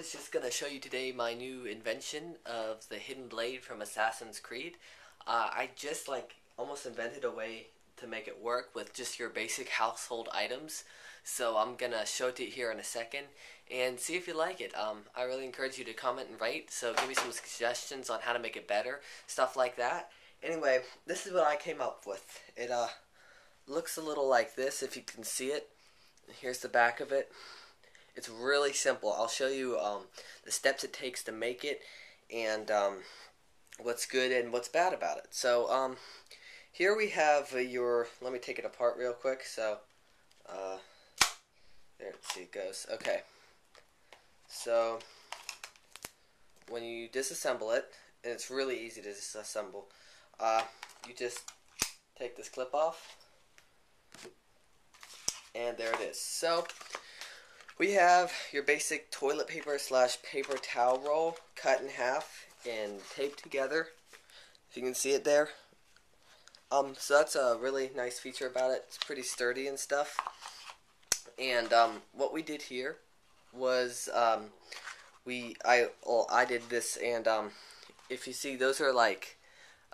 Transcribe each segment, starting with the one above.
was just going to show you today my new invention of the hidden blade from Assassin's Creed. I just almost invented a way to make it work with just your basic household items. So I'm going to show it to you here in a second and see if you like it. I really encourage you to comment and rate, so give me some suggestions on how to make it better, stuff like that. Anyway, this is what I came up with. It looks a little like this, if you can see it. Here's the back of it. It's really simple. I'll show you the steps it takes to make it and what's good and what's bad about it. So here we have let me take it apart real quick. So there, see it goes. Okay. So when you disassemble it, and it's really easy to disassemble, you just take this clip off, and there it is. So we have your basic toilet paper / paper towel roll cut in half and taped together. If you can see it there. So that's a really nice feature about it. It's pretty sturdy and stuff. And what we did here was I did this, and if you see, those are like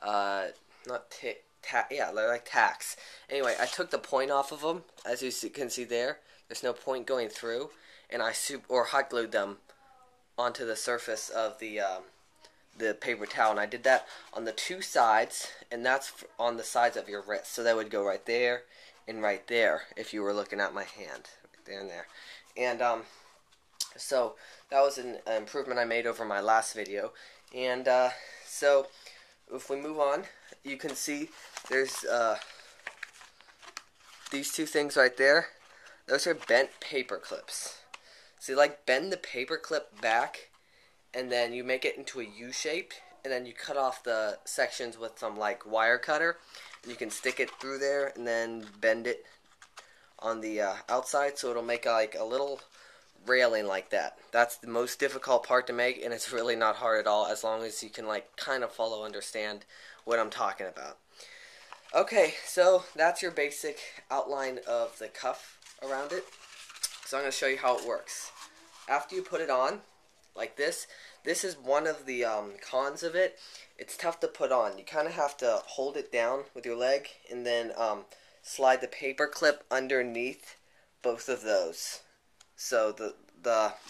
they're like tacks. Anyway, I took the point off of them, as you can see there. There's no point going through, and I hot glued them onto the surface of the paper towel, and I did that on the two sides, and that's on the sides of your wrist. So that would go right there and right there if you were looking at my hand, right there and there. And so that was an improvement I made over my last video. And so if we move on, you can see there's these two things right there. Those are bent paper clips. So you bend the paper clip back, and then you make it into a U shape, and then you cut off the sections with some wire cutter, and you can stick it through there and then bend it on the outside, so it'll make a little railing like that. That's the most difficult part to make, and it's really not hard at all, as long as you can kind of understand what I'm talking about. Okay, so that's your basic outline of the cuff around it. So I'm going to show you how it works. After you put it on, like this is one of the cons of it. It's tough to put on. You kind of have to hold it down with your leg and then slide the paper clip underneath both of those. So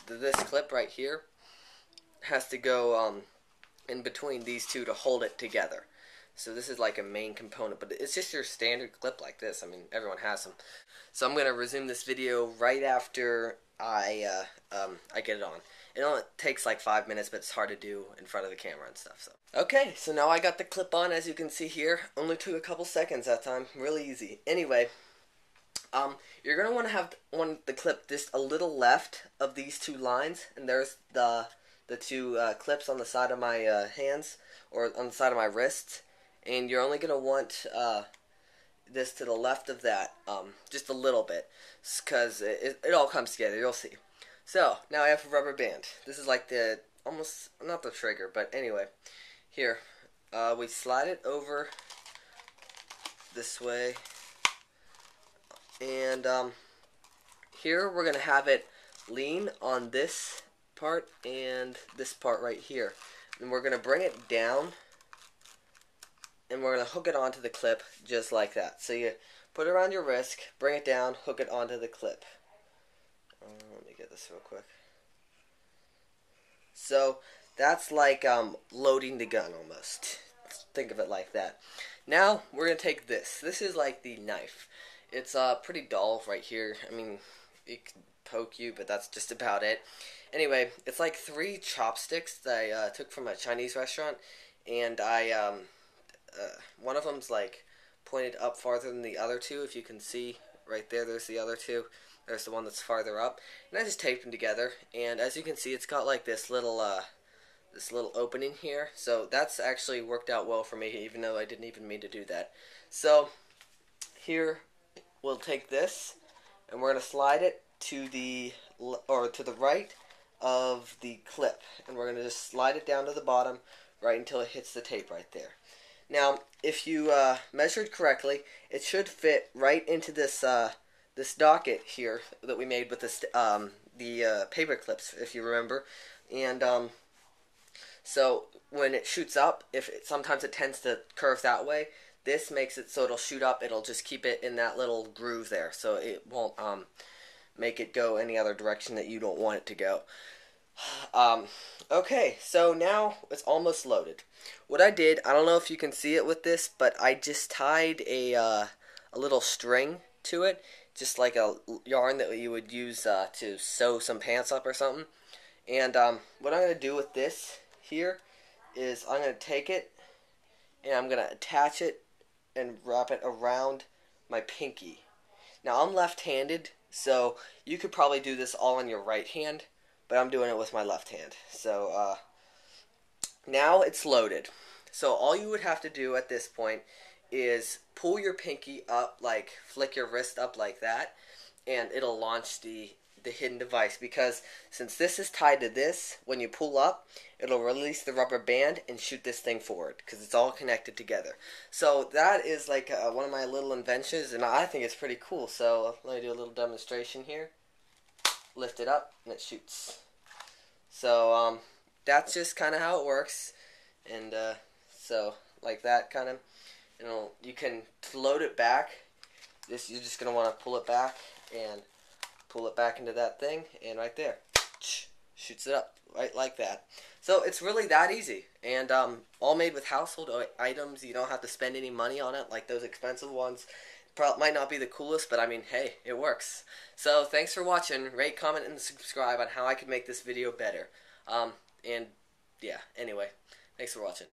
this clip right here has to go in between these two to hold it together. So this is like a main component, but it's just your standard clip like this. I mean, everyone has them. So I'm going to resume this video right after I get it on. It only takes 5 minutes, but it's hard to do in front of the camera and stuff. So okay, so now I got the clip on, as you can see here. Only took a couple seconds that time. Really easy. Anyway, you're going to want to have the clip just a little left of these two lines, and there's the two clips on the side of my hands, or on the side of my wrists. And you're only going to want this to the left of that, just a little bit, because it all comes together, you'll see. So, now I have a rubber band. This is almost, not the trigger, but anyway. Here, we slide it over this way. And here we're going to have it lean on this part and this part right here. And we're going to bring it down, and we're going to hook it onto the clip just like that. So you put it around your wrist, bring it down, hook it onto the clip. Let me get this real quick. So that's like loading the gun almost. Think of it like that. Now we're going to take this. This is like the knife. It's pretty dull right here. I mean, it could poke you, but that's just about it. Anyway, it's like 3 chopsticks that I took from a Chinese restaurant, and one of them's pointed up farther than the other two. If you can see right there, there's the other two. There's the one that's farther up, and I just taped them together. And as you can see, it's got this little opening here. So that's actually worked out well for me, even though I didn't even mean to do that. So here we'll take this, and we're gonna slide it to the right of the clip, and we're gonna just slide it down to the bottom right until it hits the tape right there. Now, if you measured correctly, it should fit right into this this docket here that we made with the paper clips, if you remember. And so when it shoots up, sometimes it tends to curve that way. This makes it so it'll shoot up. It'll just keep it in that little groove there, so it won't make it go any other direction that you don't want it to go. Okay, so now it's almost loaded. What I did, I don't know if you can see it with this, but I just tied a little string to it, just like a yarn that you would use to sew some pants up or something. And what I'm going to do with this here is I'm going to take it and I'm going to attach it and wrap it around my pinky. Now I'm left-handed, so you could probably do this all in your right hand, but I'm doing it with my left hand. So now it's loaded. So all you would have to do at this point is pull your pinky up, like flick your wrist up like that, and it'll launch the hidden device, because since this is tied to this, when you pull up, it'll release the rubber band and shoot this thing forward, because it's all connected together. So that is like one of my little inventions, and I think it's pretty cool. So let me do a little demonstration here. Lift it up and it shoots. So that's just kind of how it works. And so like that kind of, you can load it back. You're just going to want to pull it back and pull it back into that thing, and right there, shoots it up right like that. So it's really that easy, and all made with household items. You don't have to spend any money on it like those expensive ones. Might not be the coolest, but I mean, hey, it works. So thanks for watching. Rate, comment, and subscribe on how I can make this video better. And yeah, anyway, thanks for watching.